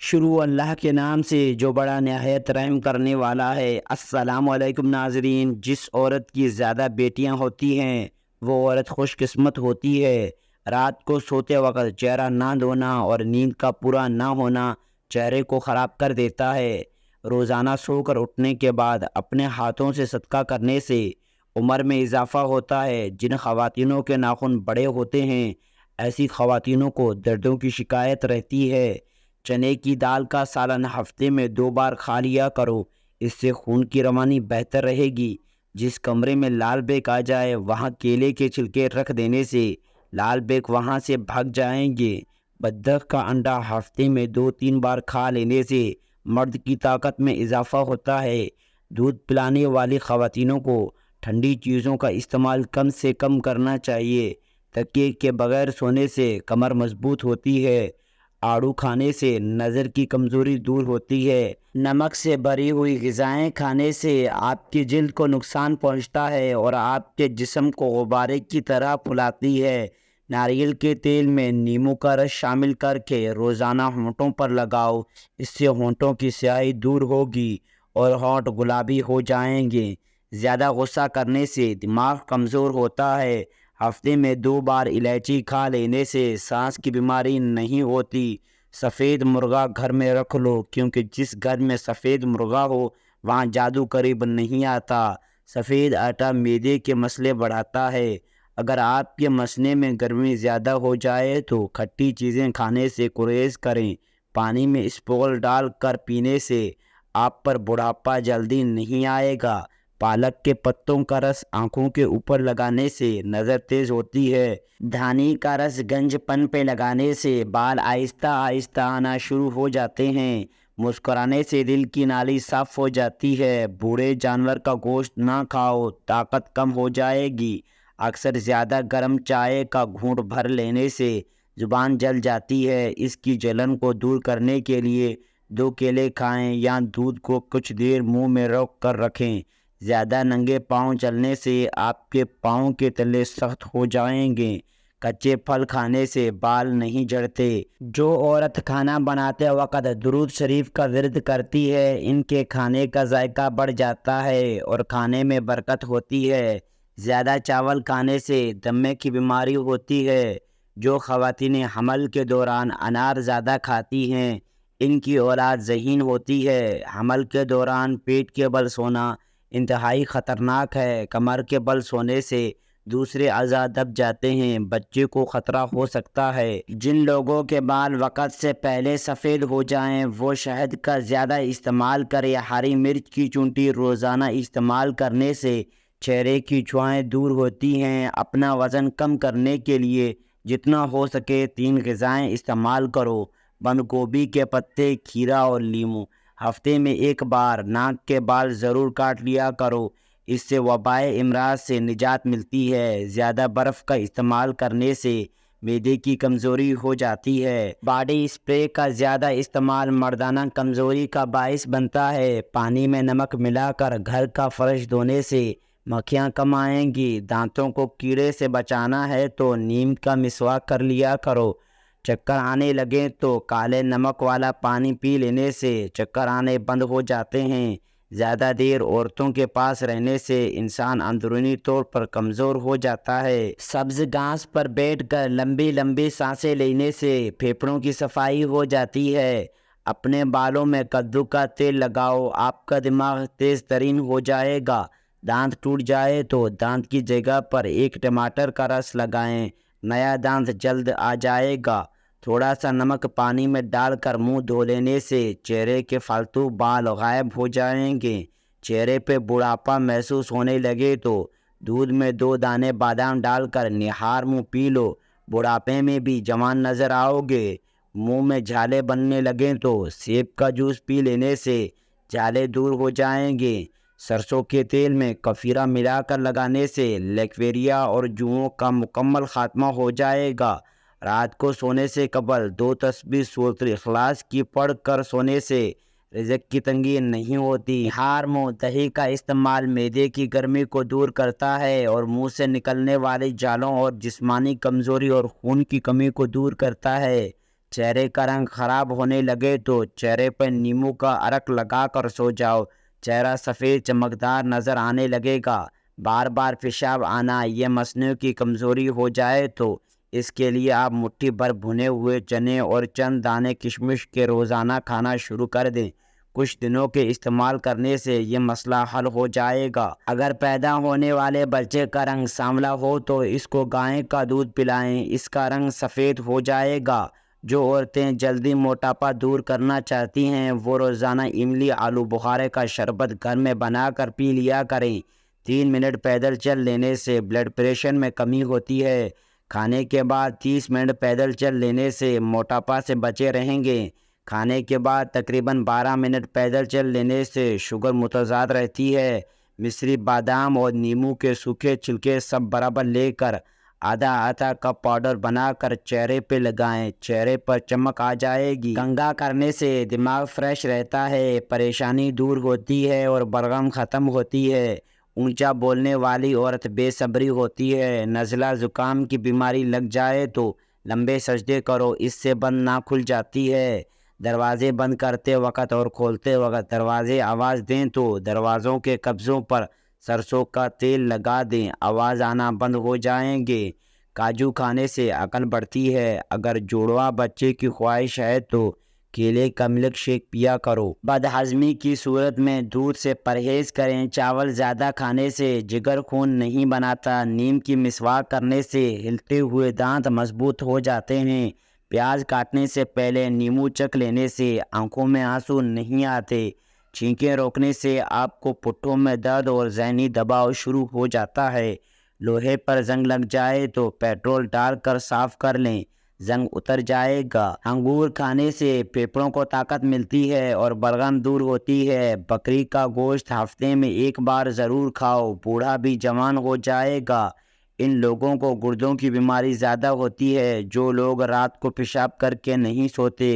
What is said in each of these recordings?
شروع اللہ کے نام سے جو بڑا نہایت رحم کرنے والا ہے۔ السلام علیکم ناظرین۔ جس عورت کی زیادہ بیٹیاں ہوتی ہیں وہ عورت خوش قسمت ہوتی ہے۔ رات کو سوتے وقت چہرہ نہ دھونا اور نیند کا پورا نہ ہونا چہرے کو خراب کر دیتا ہے۔ روزانہ سو کر اٹھنے کے بعد اپنے ہاتھوں سے صدقہ کرنے سے عمر میں اضافہ ہوتا ہے۔ جن خواتینوں کے ناخن بڑے ہوتے ہیں ایسی خواتینوں کو دردوں کی شکایت رہتی ہے۔ چنے کی دال کا سالن ہفتے میں 2 بار کھا لیا کرو، اس سے خون کی روانی بہتر رہے گی۔ جس کمرے میں لال بیگ آ جائے وہاں کیلے کے چھلکے رکھ دینے سے لال بیگ وہاں سے بھاگ جائیں گے۔ بطخ کا انڈا ہفتے میں 2-3 بار کھا لینے سے مرد کی طاقت میں اضافہ ہوتا ہے۔ دودھ پلانے والی خواتینوں کو ٹھنڈی چیزوں کا استعمال کم سے کم کرنا چاہیے۔ تکیے کے بغیر سونے سے کمر مضبوط ہوتی ہے۔ آڑو کھانے سے نظر کی کمزوری دور ہوتی ہے۔ نمک سے بھری ہوئی غذائیں کھانے سے آپ کی جلد کو نقصان پہنچتا ہے اور آپ کے جسم کو غبارے کی طرح پھلاتی ہے۔ ناریل کے تیل میں نیمبو کا رس شامل کر کے روزانہ ہونٹوں پر لگاؤ، اس سے ہونٹوں کی سیاہی دور ہوگی اور ہونٹ گلابی ہو جائیں گے۔ زیادہ غصہ کرنے سے دماغ کمزور ہوتا ہے۔ ہفتے میں 2 بار الائچی کھا لینے سے سانس کی بیماری نہیں ہوتی۔ سفید مرغا گھر میں رکھ لو، کیونکہ جس گھر میں سفید مرغا ہو وہاں جادو قریب نہیں آتا۔ سفید آٹا معدے کے مسئلے بڑھاتا ہے۔ اگر آپ کے مسنے میں گرمی زیادہ ہو جائے تو کھٹی چیزیں کھانے سے گریز کریں۔ پانی میں اسپول ڈال کر پینے سے آپ پر بڑھاپا جلدی نہیں آئے گا۔ پالک کے پتوں کا رس آنکھوں کے اوپر لگانے سے نظر تیز ہوتی ہے۔ دھانی کا رس گنج پن پہ لگانے سے بال آہستہ آہستہ آنا شروع ہو جاتے ہیں۔ مسکرانے سے دل کی نالی صاف ہو جاتی ہے۔ بوڑھے جانور کا گوشت نہ کھاؤ، طاقت کم ہو جائے گی۔ اکثر زیادہ گرم چائے کا گھونٹ بھر لینے سے زبان جل جاتی ہے۔ اس کی جلن کو دور کرنے کے لیے 2 کیلے کھائیں یا دودھ کو کچھ دیر منہ میں روک کر رکھیں۔ زیادہ ننگے پاؤں چلنے سے آپ کے پاؤں کے تلے سخت ہو جائیں گے۔ کچے پھل کھانے سے بال نہیں جھڑتے۔ جو عورت کھانا بناتے وقت درود شریف کا ورد کرتی ہے ان کے کھانے کا ذائقہ بڑھ جاتا ہے اور کھانے میں برکت ہوتی ہے۔ زیادہ چاول کھانے سے دمے کی بیماری ہوتی ہے۔ جو خواتین حمل کے دوران انار زیادہ کھاتی ہیں ان کی اولاد ذہین ہوتی ہے۔ حمل کے دوران پیٹ کے بل سونا انتہائی خطرناک ہے۔ کمر کے بل سونے سے دوسرے اعضاء دب جاتے ہیں، بچے کو خطرہ ہو سکتا ہے۔ جن لوگوں کے بال وقت سے پہلے سفید ہو جائیں وہ شہد کا زیادہ استعمال کریں۔ ہری مرچ کی چونٹی روزانہ استعمال کرنے سے چہرے کی چھوائیں دور ہوتی ہیں۔ اپنا وزن کم کرنے کے لیے جتنا ہو سکے 3 غذائیں استعمال کرو: بند گوبھی کے پتے، کھیرا اور لیموں۔ ہفتے میں 1 بار ناک کے بال ضرور کاٹ لیا کرو، اس سے وبائے امراض سے نجات ملتی ہے۔ زیادہ برف کا استعمال کرنے سے معدے کی کمزوری ہو جاتی ہے۔ باڈی اسپرے کا زیادہ استعمال مردانہ کمزوری کا باعث بنتا ہے۔ پانی میں نمک ملا کر گھر کا فرش دھونے سے مکھیاں کم آئیں گی۔ دانتوں کو کیڑے سے بچانا ہے تو نیم کا مسواک کر لیا کرو۔ چکر آنے لگیں تو کالے نمک والا پانی پی لینے سے چکر آنے بند ہو جاتے ہیں۔ زیادہ دیر عورتوں کے پاس رہنے سے انسان اندرونی طور پر کمزور ہو جاتا ہے۔ سبز گھاس پر بیٹھ کر لمبی لمبی سانسیں لینے سے پھیپھڑوں کی صفائی ہو جاتی ہے۔ اپنے بالوں میں کدو کا تیل لگاؤ، آپ کا دماغ تیز ترین ہو جائے گا۔ دانت ٹوٹ جائے تو دانت کی جگہ پر 1 ٹماٹر کا رس لگائیں، نیا دانت جلد آ جائے گا۔ تھوڑا سا نمک پانی میں ڈال کر منہ دھو لینے سے چہرے کے فالتو بال غائب ہو جائیں گے۔ چہرے پہ بڑھاپا محسوس ہونے لگے تو دودھ میں 2 دانے بادام ڈال کر نہار منہ پی لو، بڑھاپے میں بھی جوان نظر آؤ گے۔ منہ میں جھالے بننے لگیں تو سیب کا جوس پی لینے سے جھالے دور ہو جائیں گے۔ سرسوں کے تیل میں کفیرہ ملا کر لگانے سے لیکویریا اور جوؤں کا مکمل خاتمہ ہو جائے گا۔ رات کو سونے سے قبل 2 تسبیح سورۃ الاخلاص کی پڑھ کر سونے سے رزق کی تنگی نہیں ہوتی۔ نہار منہ دہی کا استعمال معدے کی گرمی کو دور کرتا ہے اور منہ سے نکلنے والے جالوں اور جسمانی کمزوری اور خون کی کمی کو دور کرتا ہے۔ چہرے کا رنگ خراب ہونے لگے تو چہرے پر نیمبو کا عرق لگا کر سو جاؤ، چہرہ سفید چمکدار نظر آنے لگے گا۔ بار بار پیشاب آنا یہ مثانوں کی کمزوری ہو جائے تو اس کے لیے آپ مٹھی بھر بھنے ہوئے چنے اور چند دانے کشمش کے روزانہ کھانا شروع کر دیں۔ کچھ دنوں کے استعمال کرنے سے یہ مسئلہ حل ہو جائے گا۔ اگر پیدا ہونے والے بچے کا رنگ سانولا ہو تو اس کو گائے کا دودھ پلائیں، اس کا رنگ سفید ہو جائے گا۔ جو عورتیں جلدی موٹاپا دور کرنا چاہتی ہیں وہ روزانہ املی آلو بخارے کا شربت گھر میں بنا کر پی لیا کریں۔ 3 منٹ پیدل چل لینے سے بلڈ پریشر میں کمی ہوتی ہے۔ کھانے کے بعد 30 منٹ پیدل چل لینے سے موٹاپا سے بچے رہیں گے۔ کھانے کے بعد تقریباً 12 منٹ پیدل چل لینے سے شوگر متضاد رہتی ہے۔ مصری بادام اور نیمبو کے سوکھے چھلکے سب برابر لے کر آدھا کپ پاؤڈر بنا کر چہرے پہ لگائیں، چہرے پر چمک آ جائے گی۔ کنگھا کرنے سے دماغ فریش رہتا ہے، پریشانی دور ہوتی ہے اور بلغم ختم ہوتی ہے۔ اونچا بولنے والی عورت بے صبری ہوتی ہے۔ نزلہ زکام کی بیماری لگ جائے تو لمبے سجدے کرو، اس سے بند نہ کھل جاتی ہے۔ دروازے بند کرتے وقت اور کھولتے وقت دروازے آواز دیں تو دروازوں کے قبضوں پر سرسوں کا تیل لگا دیں، آواز آنا بند ہو جائیں گے۔ کاجو کھانے سے عقل بڑھتی ہے۔ اگر جڑواں بچے کی خواہش ہے تو کیلے کا ملک شیک پیا کرو۔ بد ہضمی کی صورت میں دودھ سے پرہیز کریں۔ چاول زیادہ کھانے سے جگر خون نہیں بناتا۔ نیم کی مسواک کرنے سے ہلتے ہوئے دانت مضبوط ہو جاتے ہیں۔ پیاز کاٹنے سے پہلے نیمبو چکھ لینے سے آنکھوں میں آنسو نہیں آتے۔ چھینکیں روکنے سے آپ کو پٹھوں میں درد اور ذہنی دباؤ شروع ہو جاتا ہے۔ لوہے پر زنگ لگ جائے تو پیٹرول ڈال کر صاف کر لیں، زنگ اتر جائے گا۔ انگور کھانے سے پھیپھڑوں کو طاقت ملتی ہے اور بلغم دور ہوتی ہے۔ بکری کا گوشت ہفتے میں 1 بار ضرور کھاؤ، بوڑھا بھی جوان ہو جائے گا۔ ان لوگوں کو گردوں کی بیماری زیادہ ہوتی ہے جو لوگ رات کو پیشاب کر کے نہیں سوتے۔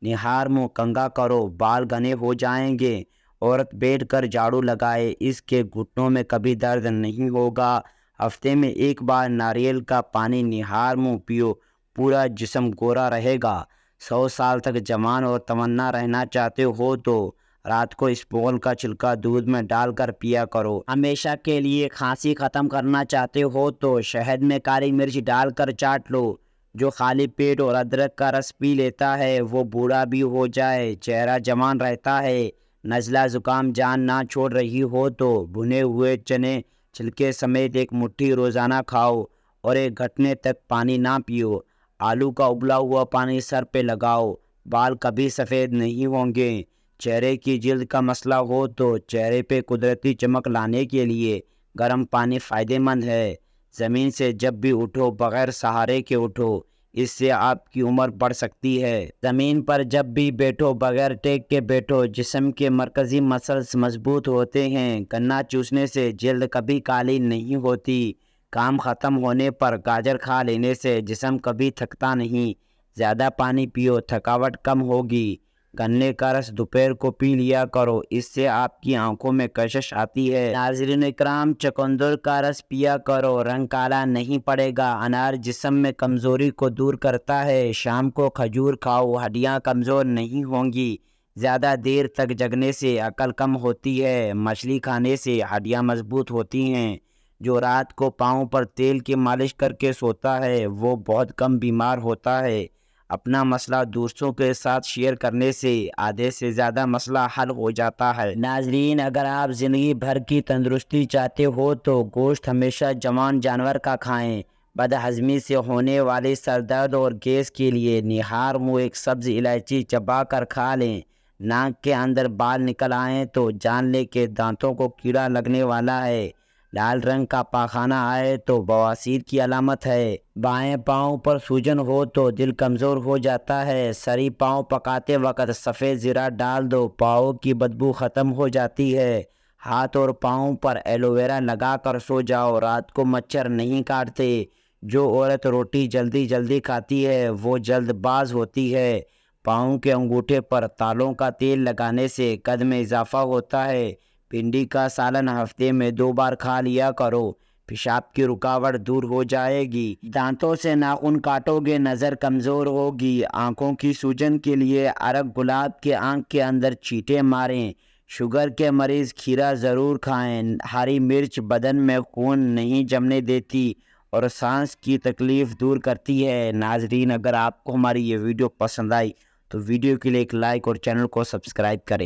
نہار منہ کنگھا کرو، بال گھنے ہو جائیں گے۔ عورت بیٹھ کر جھاڑو لگائے، اس کے گھٹنوں میں کبھی درد نہیں ہوگا۔ ہفتے میں 1 بار ناریل کا پانی نہار منہ پیو، پورا جسم گورا رہے گا۔ 100 سال تک جوان اور توانا رہنا چاہتے ہو تو رات کو اسپغول کا چھلکا دودھ میں ڈال کر پیا کرو۔ ہمیشہ کے لیے کھانسی ختم کرنا چاہتے ہو تو شہد میں کالی مرچ ڈال کر چاٹ لو۔ جو خالی پیٹ اور ادرک کا رس پی لیتا ہے وہ بوڑھا بھی ہو جائے، چہرہ جوان رہتا ہے۔ نزلہ زکام جان نہ چھوڑ رہی ہو تو بھنے ہوئے چنے چھلکے سمیت 1 مٹھی روزانہ کھاؤ اور 1 گھٹنے تک پانی نہ پیو۔ آلو کا ابلا ہوا پانی سر پہ لگاؤ، بال کبھی سفید نہیں ہوں گے۔ چہرے کی جلد کا مسئلہ ہو تو چہرے پہ قدرتی چمک لانے کے لیے گرم پانی فائدہ مند ہے۔ زمین سے جب بھی اٹھو بغیر سہارے کے اٹھو، اس سے آپ کی عمر بڑھ سکتی ہے۔ زمین پر جب بھی بیٹھو بغیر ٹیک کے بیٹھو، جسم کے مرکزی مسلز مضبوط ہوتے ہیں۔ گنا چوسنے سے جلد کبھی کالی نہیں ہوتی۔ کام ختم ہونے پر گاجر کھا لینے سے جسم کبھی تھکتا نہیں۔ زیادہ پانی پیو، تھکاوٹ کم ہوگی۔ گنے کا رس دوپہر کو پی لیا کرو، اس سے آپ کی آنکھوں میں کشش آتی ہے۔ ناظرین اکرام، چقندر کا رس پیا کرو، رنگ کالا نہیں پڑے گا۔ انار جسم میں کمزوری کو دور کرتا ہے۔ شام کو کھجور کھاؤ، ہڈیاں کمزور نہیں ہوں گی۔ زیادہ دیر تک جگنے سے عقل کم ہوتی ہے۔ مچھلی کھانے سے ہڈیاں مضبوط ہوتی ہیں۔ جو رات کو پاؤں پر تیل کی مالش کر کے سوتا ہے وہ بہت کم بیمار ہوتا ہے۔ اپنا مسئلہ دوستوں کے ساتھ شیئر کرنے سے آدھے سے زیادہ مسئلہ حل ہو جاتا ہے۔ ناظرین، اگر آپ زندگی بھر کی تندرستی چاہتے ہو تو گوشت ہمیشہ جوان جانور کا کھائیں۔ بد ہضمی سے ہونے والی سر درد اور گیس کے لیے نہار منہ 1 سبز الائچی چبا کر کھا لیں۔ ناک کے اندر بال نکل آئیں تو جان لیں کہ دانتوں کو کیڑا لگنے والا ہے۔ لال رنگ کا پاخانہ آئے تو بواسیر کی علامت ہے۔ بائیں پاؤں پر سوجن ہو تو دل کمزور ہو جاتا ہے۔ سری پاؤں پکاتے وقت سفید زیرہ ڈال دو، پاؤں کی بدبو ختم ہو جاتی ہے۔ ہاتھ اور پاؤں پر ایلو ویرا لگا کر سو جاؤ، رات کو مچھر نہیں کاٹتے۔ جو عورت روٹی جلدی کھاتی ہے وہ جلد باز ہوتی ہے۔ پاؤں کے انگوٹھے پر تالوں کا تیل لگانے سے قد میں اضافہ ہوتا ہے۔ بھنڈی کا سالن ہفتے میں 2 بار کھا لیا کرو۔ پیشاب کی رکاوٹ دور ہو جائے گی۔ دانتوں سے ناخن کاٹو گے نظر کمزور ہوگی۔ آنکھوں کی سوجن کے لیے ارگ گلاب کے آنکھ کے اندر چیٹے ماریں۔ شوگر کے مریض کھیرا ضرور کھائیں۔ ہری مرچ بدن میں خون نہیں جمنے دیتی اور سانس کی تکلیف دور کرتی ہے۔ ناظرین، اگر آپ کو ہماری یہ ویڈیو پسند آئی تو ویڈیو کے لیے ایک لائک اور چینل کو سبسکرائب کریں۔